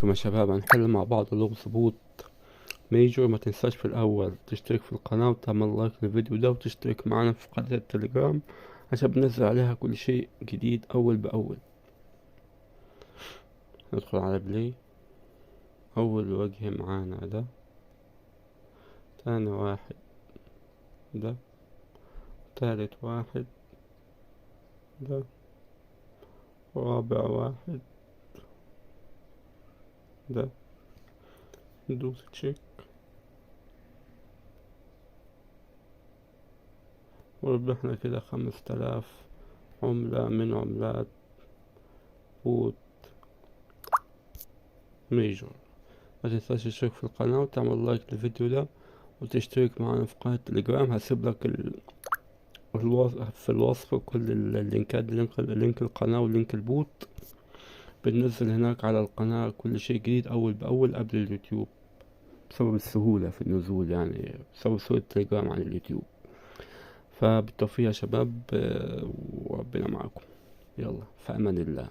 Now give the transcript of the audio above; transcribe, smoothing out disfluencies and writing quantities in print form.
ازيكم يا شباب؟ هنحل مع بعض لغز بوت ميجور. ما تنساش في الاول تشترك في القناة وتعمل لايك للفيديو ده وتشترك معنا في قناة التليجرام عشان بننزل عليها كل شيء جديد اول باول. ندخل على بلاي. اول وجه معانا ده، تاني واحد ده، تالت واحد ده، رابع واحد ده. ندوس تشيك وربحنا كده 5000 عملة من عملات بوت ميجور. ما تنساش تشترك في القناة وتعمل لايك للفيديو ده وتشترك معنا في قناة التليجرام. هسيب لك في الوصف كل اللينكات، لينك القناة ولينك البوت. بننزل هناك على القناة كل شيء جديد أول بأول قبل اليوتيوب، بسبب السهولة في النزول، يعني بسبب سهولة التليجرام عن اليوتيوب. فبالتوفيق يا شباب، وربنا معاكم. يلا، في أمان الله.